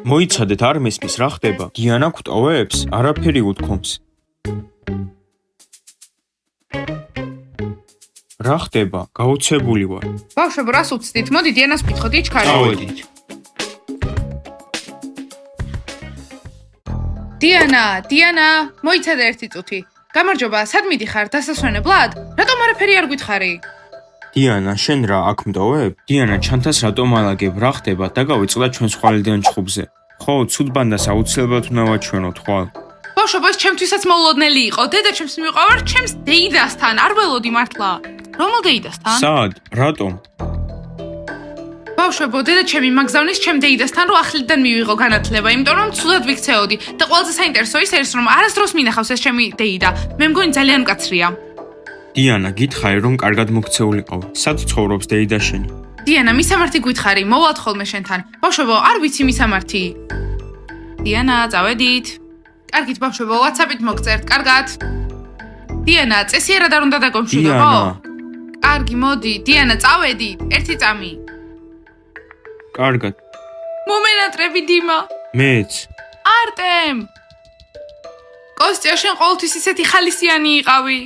მოიცადეთ არ მესმის რა ხდება დიანა გვტოვებს არაფერი უთქვამს რა ხდება გაოცებული ვარ ბავშვებო რას უცდით მოდი დიანას ვკითხოთ იჩქარი წავედით დიანა მოიცადე ერთი წუთი გამარჯობა სად მიდიხარ დასასვენებლად რატომ არაფერი არ გითხარი დიანა შენ რა აქ მტოვებ დიანა ჩანთას რატომ ალაგებ რა ხდება და გავიწყდა ჩვენს ხვალიდან ჩხუბზე ხო ცუდ ბანდას აუცილებლად უნდა ვაჩვენოთ ხვალ ბავშვებო ეს ჩემთვისაც მოულოდნელი იყო დედა ჩემს მივყავარ ჩემს დეიდასთან არ ველოდი მართლა რომელ დეიდასთან სად რატომ ბავშვებო დედა ჩემი მაგზავნის ჩემ დეიდასთან რომ ახლიდან მივიღო განათლება იმიტომ რომ ცუდად ვიქცეოდი და ყველაზე საინტერესო ის რომ არასდროს მინახავს ეს ჩემი დეიდა მე მგონი ძალიან მკაცრია დიანა გითხარი რომ კარგად მოქცეულიყავ სად ცხოვრობს დეიდა შენი დიანა მისამართი გითხარი მოვალთ ხოლმე შენთან ბავშვებო არ ვიცი მისამართი დიანა წავედით კარგით ბავშვებო WhatsApp-ით მოგწერთ კარგად დიანა წესიერად არ უნდა დაგომშვიდობო კარგი მოდი დიანა წავედით ერთი წამი კარგად მომენატრები დიმა მეც არტემ კოსტია შენ ყოველთვის ისეთი ხალისიანი იყავი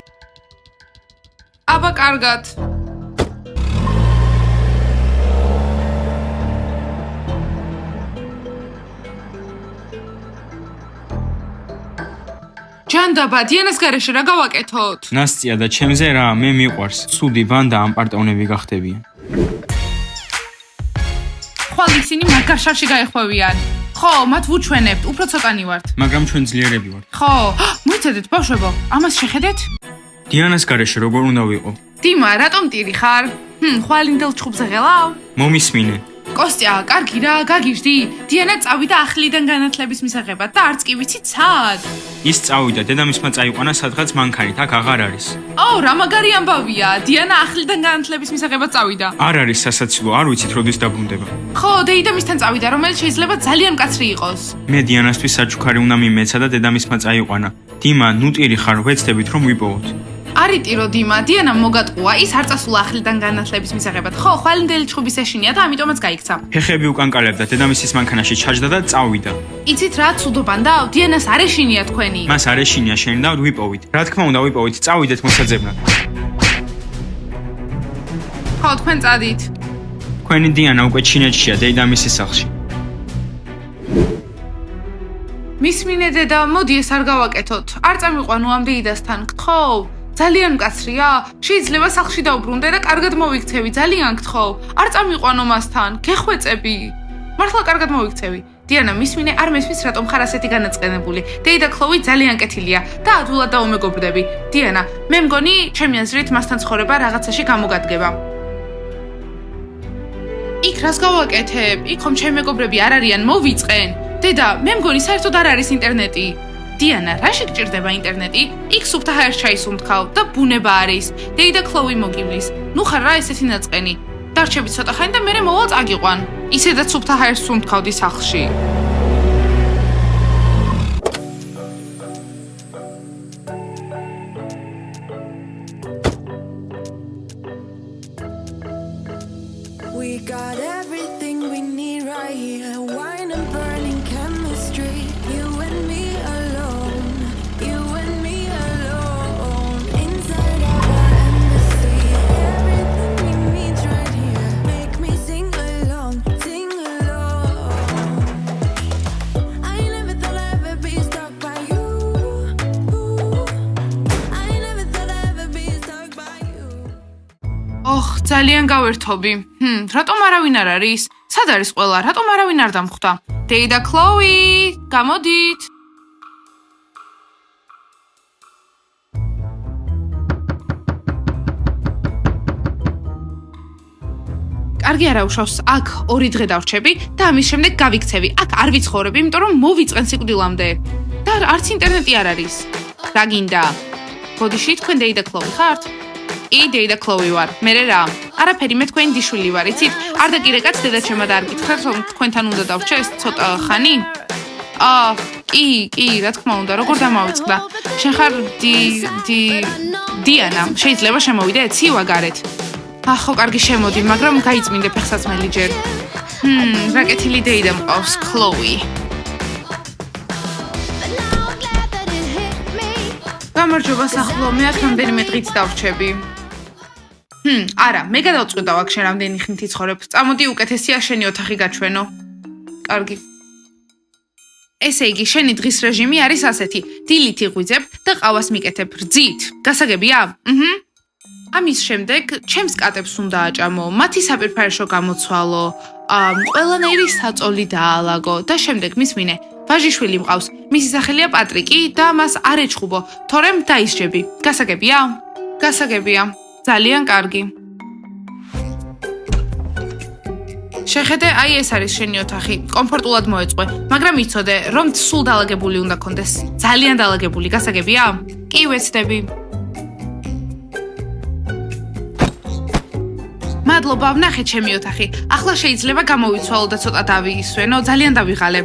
აბა კარგად ჯანდაბა დიანას გარეშე რა გავაკეთოთ ნასწია და ჩემზე რა მე მიყვარს ცუდი ბანდა ამ პარტაუნები გახდებიან ხვალ ისინი მაგარშავში გაეხვევიან ხო მათ ვუჩვენებთ უფრო ცოტანი ვართ მაგრამ ჩვენ ძლიერები ვართ ხო მოიცადეთ ბავშვებო ამას შეხედეთ დიანას გარეშე როგორ უნდა ვიყო დიმა რატომ ტირი ხარ ხვალინდელ ჩხუბზე ღელავ მომისმინე კოსტია კარგი რა გაგიჟდი დიანა წავიდა ახლიდან განათლების მისაღებად და არც კი ვიცი ცად ის წავიდა დედამისმა წაიყვანა სადღაც მანქანით აქ აღარ არის რა მაგარი ამბავია დიანა ახლიდან განათლების მისაღებად წავიდა არ არის სასაცილო არ ვიცით როდის დაბრუნდება ხო დეიდამისთან წავიდა რომელიც შეიძლება ძალიან მკაცრი იყოს მე დიანასთვის საჩუქარი უნდა მიმეცა და დედამისმა წაიყვანა დიმა ნუ ტირი ხარ ვეცდებით რომ ვიპოვოთ არიტირო დიმა დიანა მოგატყუა ის არ წასულა ახლიდან განათლების მისაღებად ხო ხვალინდელი ჩხუბის ეშინია და ამიტომაც გაიქცა ფეხები უკანკალებდა დედამისის მანქანაში ჩაჯდა და წავიდა იცით რა ცუდობანდა დიანას არ ეშინია თქვენი მას არ ეშინია შენი და ვიპოვით რა თქმა უნდა ვიპოვით წავიდეთ მოსაძებნად ხო თქვენ წადით თქვენი დიანა უკვე ჩინეთშია დედამისის სახლში მისმინე დედა მოდი ეს არ გავაკეთოთ არ წამიყვანო ამ დეიდასთან გთხოვ ძალიან მკაცრია შეიძლება სახლში დაუბრუნდე და კარგად მოვიქცევი ძალიან გთხოვ არ წამიყვანო მასთან გეხვეწები მართლა კარგად მოვიქცევი დიანა მისმინე არ მესმის რატომ ხარ ასეთი განაწყენებული დეიდა ქლოვი ძალიან კეთილია და ადვილად დაუმეგობრდები დიანა მე მგონი ჩემი აზრით მასთან ცხოვრება რაღაცაში გამოგადგება იქ რას გავაკეთებ იქ ხომ ჩემი მეგობრები არ არიან მოვიწყენ დედა მე მგონი საერთოდ არ არის ინტერნეტი დიანა რაში გჭირდება ინტერნეტი იქ სუფთა ჰაერს ჩაის უმთქავ და ბუნება არის დეიდა ქლოვი მოგივლის ნუ ხარ რა ესეთი ნაწყენი დარჩები ცოტა ხანი და მერე მოვალ წაგიყვან ისედაც სუფთა ჰაერს უმთქავდი სახლში We got everything we need right here. Wine and burning chemistry. You and me alone. You and me alone. Inside our embassy. Everything we need right here. Make me sing along. Sing along. I never thought I'd ever be stuck by you. I never thought I'd ever be stuck by you. ძალიან გავერთობი. რატომ არავინ არ არის? სად არის ყველა? რატომ არავინ არ დამხვდა? დეიდა ქლოვი, გამოდით. კარგი არა უშავს, აქ 2 დღე დავრჩები და ამის შემდეგ გავიქცევი. აქ არ ვიცხოვრები, იმიტომ რომ მოვიწყენ სიკვდილამდე. და არც ინტერნეტი არ არის. რა გინდა? ბოდიში თქვენ დეიდა ქლოვი ხართ? დეიდა ქლოვი ვარ. მე რა? არაფერი, მე თქვენი დიშვილი ვარ, იცით? არ დაგირეკაც დედაჩემად არ გითხრათ, რომ თქვენთან უნდა დავრჩეს ცოტა ხანი? კი, რა თქმა უნდა, როგორ დამავიწყდა? შენ ხარ დიანა, შეიძლება შემოვიდე, ცივა გარეთ. ხო, კარგი შემოდი, მაგრამ გაიწმინდე ფეხსაცმელი ჯერ. რა კეთილი დეიდა მყავს, ქლოი. გამარჯობა სახლო, მე აქ რამდენიმე დღით დავრჩები. არა, მე გადავწყვიტავ აქ შენ რამდენი ხნით იცხოვრებ. წამოდი უკეთესია შენი ოთახი გაჩვენო. კარგი. ესე იგი, შენი დღის რეჟიმი არის ასეთი: დილით იღვიძებ და ყავას მიკეთებ რძით. გასაგებია? ამის შემდეგ ჩემს კატებს უნდა აჭამო, მათი საპირფარეშო გამოცვალო, ყველანაირი საწოლი დაალაგო და შემდეგ მისმინე. ვაჟიშვილი მყავს, მისი სახელია პატრიკი და მას არ ეჩხუბო, თორემ დაისჯები. გასაგებია? გასაგებია. ძალიან კარგი. შეხედე, აი ეს არის შენი ოთახი. კომფორტულად მოეწყვე, მაგრამ იცოდე, რომ სულ დაალაგებული უნდა კონდეს. ძალიან დაალაგებული, გასაგებია? კი, ვეცდები. მადლობა, ვნახე ჩემი ოთახი. ახლა შეიძლება გამოვიცვალო და ცოტა დავიისვენო, ძალიან დავიღალე.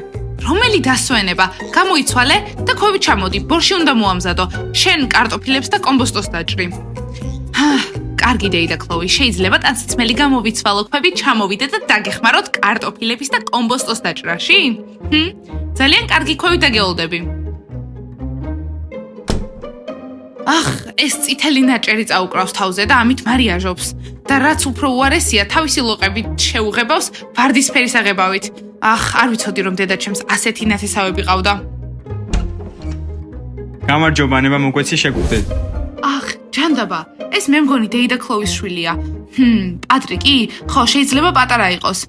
რომელი დასვენება? გამოიცვალე და ქვევით ჩამოდი. ბორში უნდა მოამზადო. შენ კარტოფილებს და კომბოსტოს დაჭრი. კარგი დეიდა ქლოი, შეიძლება ტანსაცმელი გამოვიცვალო, ქვევით ჩამოვიდე და დაგეხმაროთ კარტოფილების და კომბოსტოს დაჭრაში? ძალიან კარგი, ქვევით დაგეოლდები. ეს წითელი ნაჭერი წაუკრავს თავზე და ამით მარიაჟობს. და რაც უფრო უარესია, თავისი ლოყებით შეუღებავს ვარდისფერი საღებავით. არ ვიცოდი რომ დედა ჩემს ასეთი ნათესავები ყავდა. გამარჯობა, ნება მოგვეცი შეგვდეთ. ჯანდაბა, ეს მე მგონი დეიდა ქლოვის შვილია. პატრიკი? ხო, შეიძლება პატარა იყოს.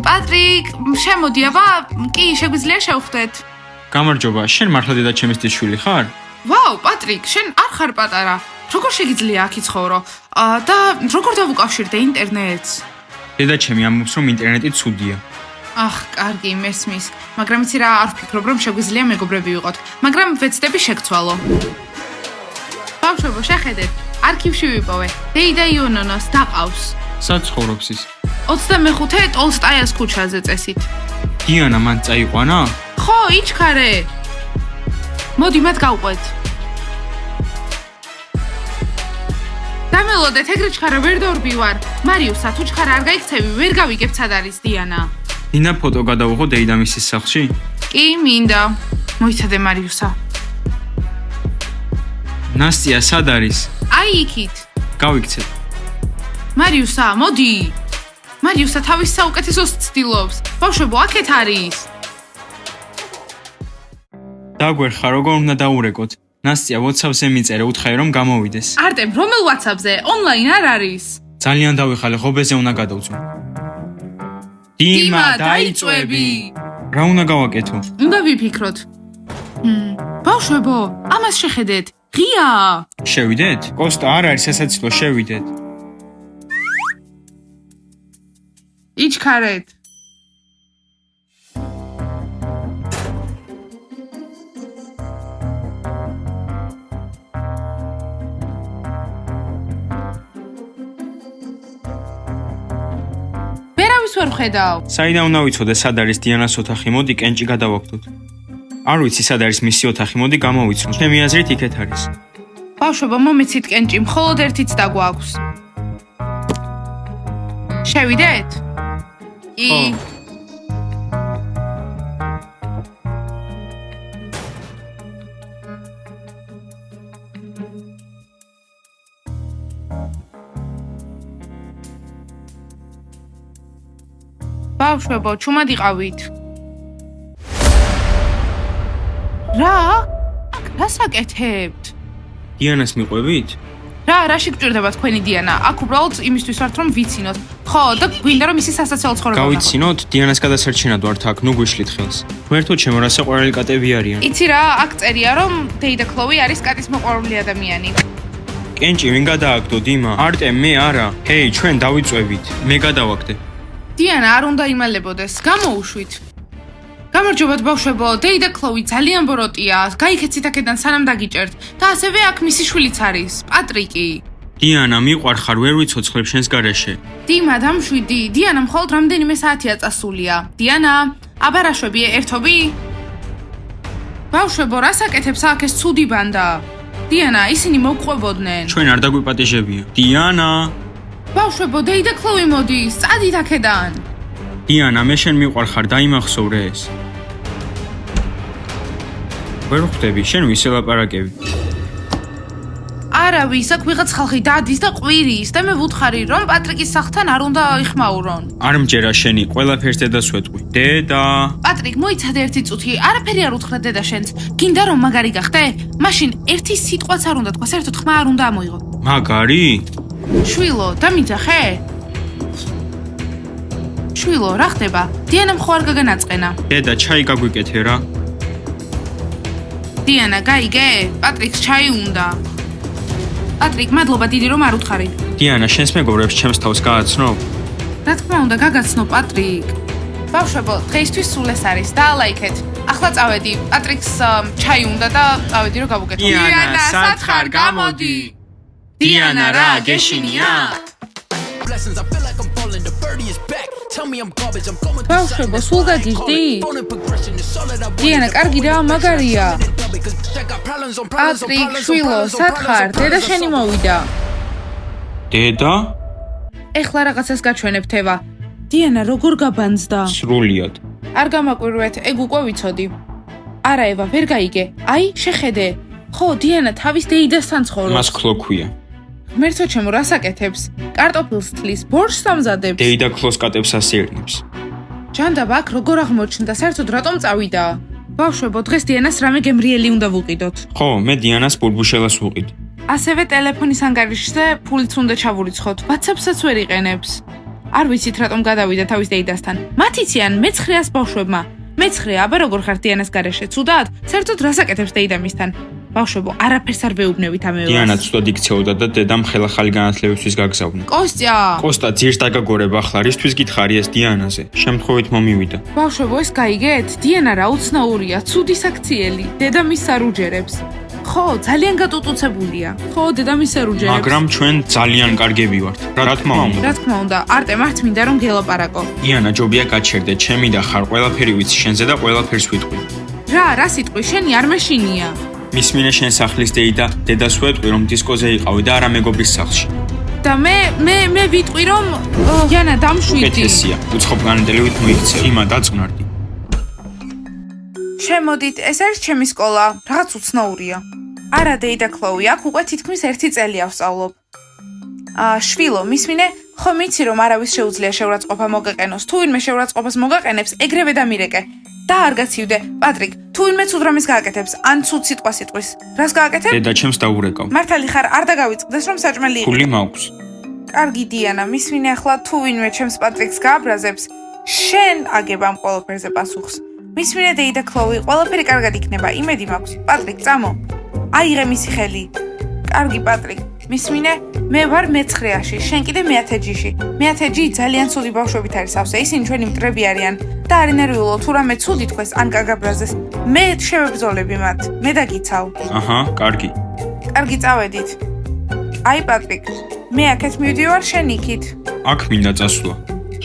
პატრიკ, შემოდი, აბა, კი, შეგვიძლია შევხვდეთ. გამარჯობა, შენ მართლა დედა ჩემის შვილი ხარ? ვაუ, პატრიკ, შენ არ ხარ პატარა. როგორ შეგიძლია აქ იცხოვრო? და როგორ დავუკავშირდე ინტერნეტს? დედა ჩემი ამბობს, რომ ინტერნეტი ცუდია. კარგი, მესმის. მაგრამ იცი რა, არ ვფიქრობ, რომ შეგვიძლია მეგობრები ვიყოთ, მაგრამ ვეცდები შეგცვალო. ბავშვებო, შეხედეთ, არქივში ვიპოვე. დეიდა იონონოს დაყავს. სად ცხოვრობს ის? 25 ტოლსტაიას ქუჩაზე წესით. დიანა მან წაიყვანა? ხო, იჩქარე. მოდი მათ გავყვეთ. დამელოდეთ, ეგრე ჩქარა ვერ დორბი ვარ. მარიუსა, თუ ჩქარა არ გაიქცევი, ვერ გავიგებ სად არის დიანა. დინა ფოტო გადავუღო დეიდა მისის სახლში? კი, მინდა. მოიცადე მარიუსა. ნასტია სად არის? აი იქით. გავიქცეთ. მარიუსა, მოდი. მარიუსა თავის საუკეთესოს ცდილობს. ბავშვებო, აქეთ არის. დაგვერხა, როგორ უნდა დაურეკოთ. ნასტია WhatsApp-ზე მიწერე, უთხარი რომ გამოვიდეს. არტემ, რომელ WhatsApp-ზე? ონლაინ არ არის. ძალიან დავიხალე, ღობეზე უნდა გადავწვო. დიმა, დაიწვევი. რა უნდა გავაკეთო? უნდა ვიფიქროთ. ბავშვებო, ამას შეხედეთ. ღია. შევიდეთ? კოსტა არ არის სასაცილო, შევიდეთ. იჩქარეთ. ვერავის ვერ ვხედავ. საიდან უნდა ვიცოდე სად არის დიანას ოთახი? მოდი კენჭი გადავაგდოთ. არ ვიცი სად არის მისი ოთახი, მოდი გამოვიცნო. ჩემი აზრით იქეთ არის. ბავშვებო, მომეცით კენჭი, მხოლოდ ერთიც დაგვაქვს. შევიდეთ? კი. ბავშვებო, ჩუმად იყავით. რა? რას აკეთებთ? დიანას მიყვებით? რაში გჭირდება თქვენი დიანა? აქ უბრალოდ იმისთვის ვართ რომ ვიცინოთ. ხო, და გვინდა რომ ისი სასაცილო ცხოვრება. გავიცინოთ, დიანას გადასარჩენად ვართ აქ, ნუ გვიშლით ხელს. ვერთო ჩემო რასაყვარელი კატები არიან. იცი რა, აქ წერია რომ დეიდა ქლოვი არის კატის მოყვარული ადამიანი. კენჭი ვინ გადააგდო დიმა? არტემ, მე არა. ჰეი, ჩვენ დავიწვევით. მე გადავაგდე. დიანა არ უნდა იმალებოდეს, გამოუშვით. გამარჯობათ ბავშვებო, დეიდა ქლოვი ძალიან ბოროტია. გაიქეცით აქედან სანამ დაგიჭერთ. და ასევე აქ მისი შვილიც არის, პატრიკი. დიანა, მიყვარხარ, ვერ ვიცოცხლებ შენს გარეშე. დიმა, დამშვიდი. დიანა მხოლოდ რამდენიმე საათია წასულია. დიანა, აბარაშვები, ერთობი? ბავშვებო, რას აკეთებს აქ ეს ცუდი ბანდა? დიანა, ისინი მოგყვებოდნენ. ჩვენ არ დაგვიპატიჟებია. დიანა, ბავშვებო, დეიდა ქლოვი მოდის, წადით აქედან. დიანა, მე შენ მიყვარხარ, დაიმახსოვრე ეს. ვერ ხვდები, შენ ვისელაპარაკები. არავის, აქ ვიღაც ხალხი დადის და ყვირის და მე ვუთხარი, რომ პატრიკის სახთან არ უნდა იხმაურონ. არ მჯერა შენი, ყველაფერს დედას ვეტყვი. დედა. პატრიკ, მოიცადე ერთი წუთი, არაფერი არ უთხრა დედა შენს. გინდა რომ მაგარი გახდე? მაშინ ერთი სიტყვაც არ უნდა თქვა, საერთოდ ხმა არ უნდა ამოიღო. მაგარი? შვილო, დამიძახე? შვილო, რა ხდება? დიანამ ხო არ გაგანაწყენა? დედა, ჩაი გაგვიკეთე რა. დიანა, გაიგე? პატრიკს ჩაი უნდა. პატრიკ, მადლობა დიდი რომ არ უთხარი. დიანა, შენს მეგობრებს ჩემს თავს გააცნობ? რა თქმა უნდა, გაგაცნო პატრიკ. ბავშვებო, დღეისთვის სულ ეს არის და ლაიქეთ. ახლა წავედი. პატრიკს ჩაი უნდა და წავედი რომ გავუკეთო. დიანა, სათხარ გამოდი. დიანა, რა, გეშინია? Blessings, I feel like I'm falling, the birdie is back. Tell me I'm garbage, I'm going ბავშვებო, სულ გაგიჟდი? Dიანა, დიანა, კარგი რა, მაგარია. პატრიკ, შვილო, სათხარ, დედა შენი მოვიდა. დედა? ეხლა რაღაცას გაჩვენებთ ევა. დიანა, როგორ გაბანძდა? სრულიად. არ გამაკვირვეთ, ეგ უკვე ვიცოდი. არა ევა, ვერ გაიგე. აი, შეხედე. ხო, დიანა თავის დეიდასთან ცხოვრობს. მას ქლოქვია. ღმერთო ჩემო, რას აკეთებს? კარტოფილს თლის, ბორშს ამზადებს. დეიდა ქლოს კატებს ასეირნებს. ჯანდაბა აქ როგორ აღმოჩნდა, საერთოდ რატომ წავიდა? ბავშვებო, დღეს დიანას რამე გემრიელი უნდა ვუყიდოთ. ხო, მე დიანას ბურბუშელას ვუყიდ. ასევე ტელეფონის ანგარიშზე ფულიც უნდა ჩავურიცხოთ. WhatsApp-საც ვერ იყენებს. არ ვიცით რატომ გადავიდა თავის დეიდასთან. მათ იციან მე-900 ბავშვებმა. მე-900, აბა როგორ ხარ დიანას გარეშე? ცუდად? საერთოდ რას აკეთებს დეიდა მისთან? ბავშვებო, არაფერს არ ვეუბნებით ამეულს. დიანა ცუდად იქცეოდა და დედამ ხელახალი განათლებისთვის გაგზავნა. კოსტია! კოსტა, ძირს დაგაგორებ ახლა, რისთვის გითხარი ეს დიანაზე? შემთხვევით მომივიდა. ბავშვებო, ეს გაიგეთ? დიანა რა უცნაურია, ცუდი საქციელი. დედა მის არ უჯერებს. ხო, ძალიან გატუტუცებულია. ხო, დედა მის არ უჯერებს. მაგრამ ჩვენ ძალიან კარგები ვართ. რა თქმა უნდა. რა თქმა უნდა, არტე მართ მინდა რომ გელაპარაკო. დიანა, ჯობია გაჩერდე, ჩემი და ხარ, ყველაფერი ვიცი შენზე და ყველაფერს ვიტყვი. რა სიტყვი, შენი არ მეშინია. მისმინე შენ სახლის დეიდა, დედას ვეტყვი რომ დისკოზე იყავი და არა მეგობრის სახლში. და მე ვიტყვი რომ დიანა დამშვიდი. უკეთესია, უცხოპ განადელებით მოიქცე, იმა დაწვნარდი. შემოდით, ეს არის ჩემი სკოლა, რაღაც უცნაურია. არა დეიდა ქლოვი, აქ უკვე თითქმის 1 წელი ავსწავლობ. შვილო, მისმინე, ხო მიცი რომ არავის შეუძლია შეურაცხყოფა მოგეყენოს. თუ ვინმე შეურაცხყოფას მოგაყენებს, ეგრევე დამირეკე. და არ გაცივდე, პატრიკ, თუ ვინმე ცუდ რამეს გააკეთებს, ან ცუდ სიტყვას იტყვის. რას გააკეთებ? დედა ჩემს დაურეკავ. მართალი ხარ, არ დაგავიწყდეს რომ საჭმელი იყო. ფული მაქვს. კარგი დიანა, მისმინე ახლა თუ ვინმე ჩემს პატრიკს გააბრაზებს, შენ აგებ ამ ყველაფერზე პასუხს. მისმინე დეიდა ქლოვი, ყველაფერი კარგად იქნება, იმედი მაქვს. პატრიკ, წამო. აიღე მისი ხელი. კარგი პატრიკ, მისმინე, მე ვარ მე-900-ში, შენ კიდე მე-10-ში. მე-10-ში ძალიან ცუდი ბავშვებით არის ავსე, ისინი ჩვენი მტრები არიან და არ ინერვიულო თუ რამე ცუდი თქვეს ან გაგაბრაზდეს. მე შევებრძოლები მათ. მე დაგიცავ. აჰა, კარგი. კარგი, წავედით. აი პატრიკ, მე აქეთ მივდივარ, შენ იქით. აქ მინდა წასვლა.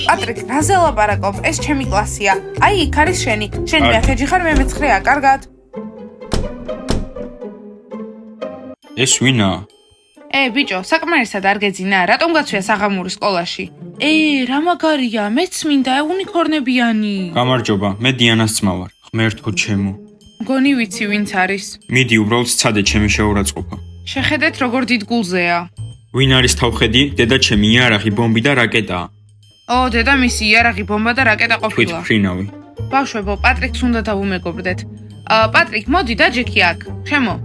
პატრიკ, რაზე ლაპარაკობ? ეს ჩემი კლასია. აი, იქ არის შენი. შენ კარგი. მე-10-ში ხარ, მე მე-9-ია, კარგად. ეს ვინაა? ბიჭო, საკმარისად არ გეძინა, რატომ გაცვია საღამური სკოლაში? რა მაგარია, მეც მინდა უნიკორნებიანი. გამარჯობა, მე დიანას ძმა ვარ. ღმერთო ჩემო. მგონი ვიცი ვინც არის. მიდი, უბრალოდ სცადე ჩემი შეურაცხყოფა. შეხედეთ როგორ დიდ გულზეა. ვინ არის თავხედი? დედა ჩემი იარაღი, ბომბი და რაკეტაა. დედა მისი იარაღი, ბომბა და რაკეტა თვით ყოფილა. ფრინავი. ბავშვებო, პატრიკს უნდა დავუმეგობრდეთ. პატრიკ, მოდი დაჯექი აქ. შემო.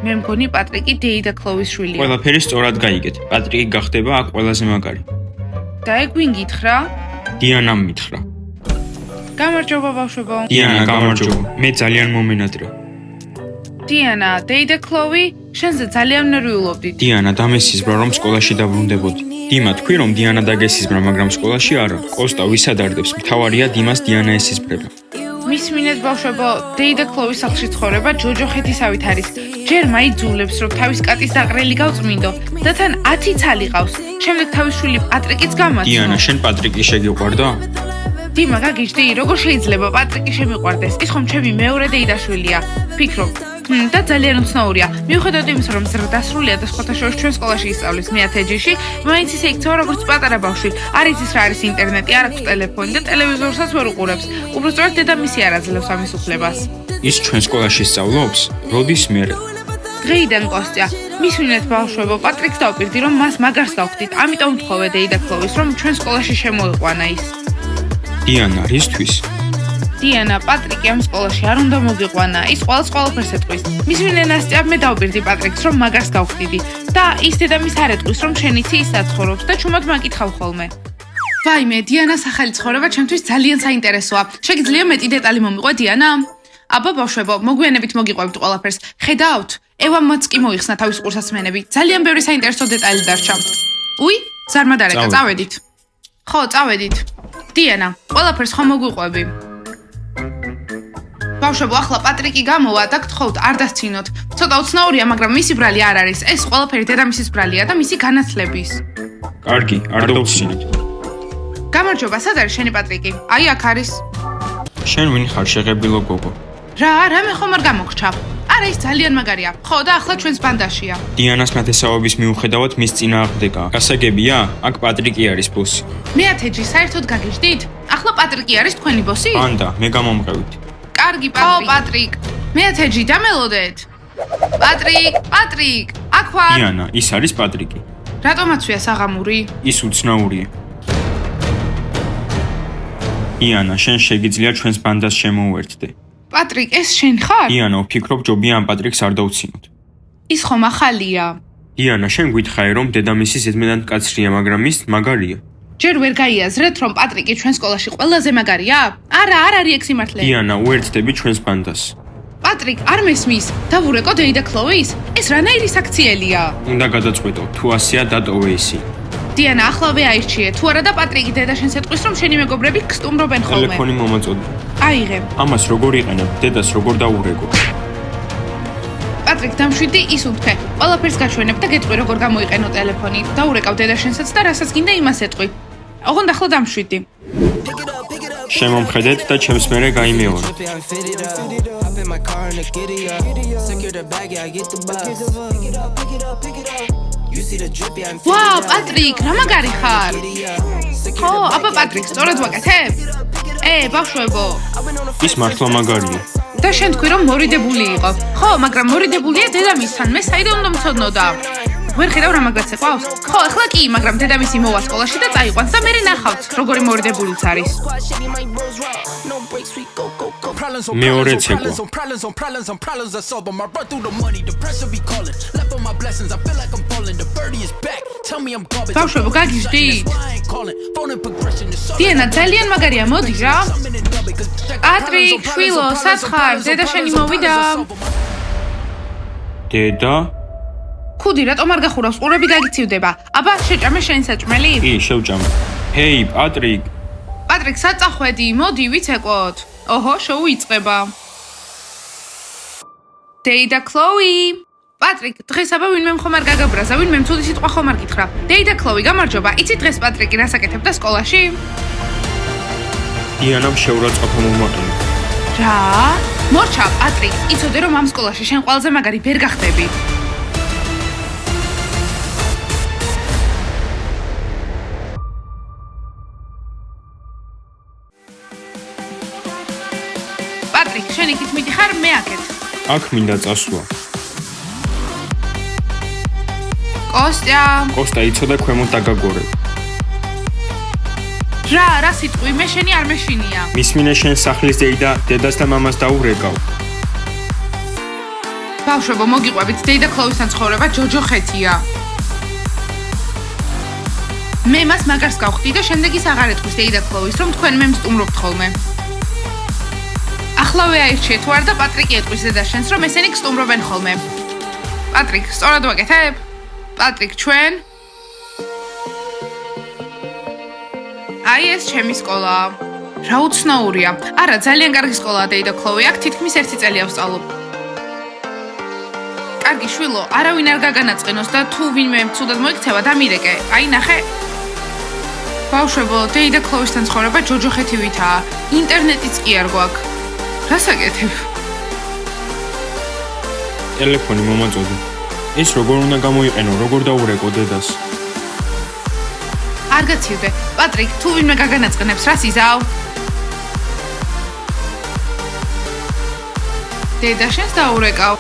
მე მგონი პატრიკი დეიდა ქლოვის შვილია. ყველაფერი სწორად გაიგეთ. პატრიკი გახდება აქ ყველაზე მაგარი. და ეგ ვინ გითხრა? დიანამ მითხრა. გამარჯობა ბავშვებო. დიანა, გამარჯობა. მე ძალიან მომენადრე. დიანა, დეიდა ქლოვი, შენზე ძალიან ნერვიულობდი. დიანა, დამესიზბრა რომ სკოლაში დაბრუნდებოდი. დიმა თქვი რომ დიანა დაგესიზბრა, მაგრამ სკოლაში არა. კოსტა ვისადარდებს, მთავარია დიმას დიანა ესიზბრება. მისმინეთ ბავშვებო, დეიდა ქლოვის სახლში ცხოვრება ჯოჯოხეთისავით არის. ჯერ მაიძულებს რომ თავის კატის დაყრელი გავწმინდო და თან 10 ცალი ყავს. შემდეგ თავის შვილი პატრიკიც გამაცნო. დიანა, შენ პატრიკი შეგიყვარდა? დიმა, გაგიჟდი, როგორ შეიძლება პატრიკი შემიყვარდეს? ის ხომ ჩემი მეორე დეიდაშვილია. ფიქრობ, და ძალიან უცნაურია. მიუხედავად იმისა, რომ ზრდასრულია და სხვათა შორის ჩვენ სკოლაში ისწავლის მე-10 ჯიში, მაინც ისე იქცევა როგორც პატარა ბავშვი. არ იცის რა არის ინტერნეტი, არ აქვს ტელეფონი და ტელევიზორსაც ვერ უყურებს. უბრალოდ დედამისი არ აძლევს ამის უფლებას. ის ჩვენ სკოლაში სწავლობს? როდის მერე? დღეიდან კოსტია, მისვინეთ ბავშვებო, პატრიკს დავპირდი, რომ მას მაგარს გავხდით. ამიტომ ვთხოვე დეიდა ქლოვის, რომ ჩვენ სკოლაში შემოიყვანა ის. დიანა, რისთვის? დიანა, პატრიკი ამ სკოლაში არ უნდა მოგიყვანა. ის ყველაფერს ეტყვის. მისვინე ნასტია, მე დავპირდი პატრიკს, რომ მაგარს გავხდიდი და ის დედამის არ ეტყვის, რომ შენიცი ის აცხოვრობს და ჩუმად მაკითხავ ხოლმე. ვაიმე, დიანას ახალი ცხოვრება ჩემთვის ძალიან საინტერესოა. შეგიძლია მეტი დეტალი მომიყვე, დიანა? აბა ბავშვებო, მოგვიანებით მოგიყვებთ ყველაფერს. ხედავთ? ევამ მოც კი მოიხსნა თავის ყურსასმენები. ძალიან ბევრი საინტერესო დეტალი დარჩა. უი, ზარმა დარეკა, წავედით. ხო, წავედით. დიანა, ყველაფერს ხომ მოგვიყვები? ბავშვებო, ახლა პატრიკი გამოვა და გთხოვთ, არ დასცინოთ. ცოტა უცნაურია, მაგრამ მისი ბრალი არ არის. ეს ყველაფერი დედამისის ბრალია და მისი განათლების. კარგი, არ დავცინოთ. გამარჯობა, სად არის შენი პატრიკი? აი, აქ არის. შენ ვინ ხარ, შეღებილო გოგო? რამე ხომ არ გამოგრჩა? არა, ის ძალიან მაგარია. ხო, და ახლა ჩვენს ბანდაშია. დიანას ნათესაობის მიუხედავად მის წინააღმდეგა. გასაგებია, აქ პატრიკი არის ბოსი. მე-10 ჯი საერთოდ გაგიჟდით? ახლა პატრიკი არის თქვენი ბოსი? პანდა, მე გამომყევით. კარგი, პატრიკ. მე-10 ჯი დამელოდეთ. პატრიკ, აქ ვარ. დიანა, ის არის პატრიკი. რატომაცვია საღამური? ის უცნაურია. დიანა, შენ შეგიძლია ჩვენს ბანდას შემოუერთდე. პატრიკ, ეს შენ ხარ? დიანა, ვფიქრობ, ჯობია ამ პატრიკს არ დავცინოთ. ის ხომ ახალია? დიანა, შენ გვითხრაი, რომ დედამისი ზედმეტად მკაცრია, მაგრამ ის მაგარია. ჯერ ვერ გაიაზრეთ, რომ პატრიკი ჩვენ სკოლაში ყველაზე მაგარია? არა, არ არის ეგ სიმართლე. დიანა, უერთდები ჩვენს ბანდას. პატრიკ, არ მესმის? დავურეკო დეიდა ქლოვის? ეს რანაირი საქციელია? უნდა გადაწყვეტო, თუ ასეა დატოვე ისი. დიანა, ახლავე აირჩიე. თუ არა და პატრიკი დედა შენს ეტყვის, რომ შენი მეგობრები გსტუმრობენ ხოლმე. ტელეფონი მომაწოდე. აიღე. ამას როგორ იყენებ? დედას როგორ დაურეკო? პატრიკ, დამშვიდი, ის უთქე. ყველაფერს გაჩვენებ და გეტყვი, როგორ გამოიყენო ტელეფონი. დაურეკავ დედა შენსაც და რასაც გინდა იმას ეტყვი. ოღონდ ახლა დამშვიდი. შემომხედეთ და ჩემს მერე გაიმეორე. ვაუ, პატრიკ, რა მაგარი ხარ? ხო, აბა პატრიკ, სწორად ვაკეთებ? ბავშვებო. ის მართლა მაგარია. და შენ თქვი, რომ მორიდებული იყო. ხო, მაგრამ მორიდებულია დედამისთან. მე საიდან უნდა მცოდნოდა? ვერ ხედავ რა მაგრაც ეყავს? ხო, ახლა კი, მაგრამ დედამისი მოვა სკოლაში და წაიყვანს და მე ნახავთ, როგორი მორიდებულიც არის. მეორეც ეკვა. ბავშვებო, გაგიჟდით? დიანა, ძალიან მაგარია, მოდი რა. პატრიკ, შვილო, სად ხარ? დედა შენი მოვიდა. დედა? ხუდი, რატომ არ გახურავს? ყურები გაგიცივდება. აბა, შეჭამე შენი საჭმელი? კი, შევჭამე. ჰეი, პატრიკ. პატრიკ, სად წახვედი? მოდი, ვიცეკოთ. ოჰო, შოუ იწყება. დეიდა ქლოი. პატრიკ, დღეს აბა ვინმე ხომ არ გაგაბრაზა, ვინმე ცუდი სიტყვა ხომ არ გითხრა. დეიდა ქლოი, გამარჯობა. იცი დღეს პატრიკი რას აკეთებდა სკოლაში? დიანამ შეურაცხყოფა მომაყენა. რა? მორჩა, პატრიკ, იცოდე რომ ამ სკოლაში შენ ყველაზე მაგარი ვერ გახდები. პატრიკ, შენ იქით მიდიხარ, მე აქეთ. აქ მინდა წასვლა. კოსტია. კოსტა იცოდა ქვემოთ დაგაგორებ. რა სიტყვი, მე შენი არ მეშინია. მისმინე შენ სახლის დეიდა, დედას და მამას დაურეკავ. ბავშვებო, მოგიყვებით, დეიდა ქლოვისთან ცხოვრება ჯოჯოხეთია. მე მას მაგარს გავხდი და შემდეგ ის აღარ ეტყვის დეიდა ქლოვის, რომ თქვენ მე მსტუმრობთ ხოლმე. ახლავე აირჩიე, თუ არ და პატრიკი ეტყვის დედა შენს, რომ ესენი გსტუმრობენ ხოლმე. პატრიკ, სწორად ვაკეთებ? პატრიკ, ჩვენ? აი ეს ჩემი სკოლა. რა უცნაურია. არა, ძალიან კარგი სკოლაა დეიდა ქლოვი, აქ თითქმის 1 წელი ავსწავლობ. კარგი შვილო, არავინ არ გაგანაწყენოს და თუ ვინმე ცუდად მოიქცევა, დამირეკე. აი ნახე. ბავშვებო, დეიდა ქლოვისთან ცხოვრება ჯოჯოხეთივითაა. ინტერნეტიც კი არ გვაქვს. რას აკეთებ? ტელეფონი მომაწოდე. ეს როგორ უნდა გამოიყენო, როგორ დაურეკო დედას? არ გაცივდე. პატრიკ, თუ ვინმე გაგანაწყენებს, რას იზავ? დედა შენს დაურეკავ.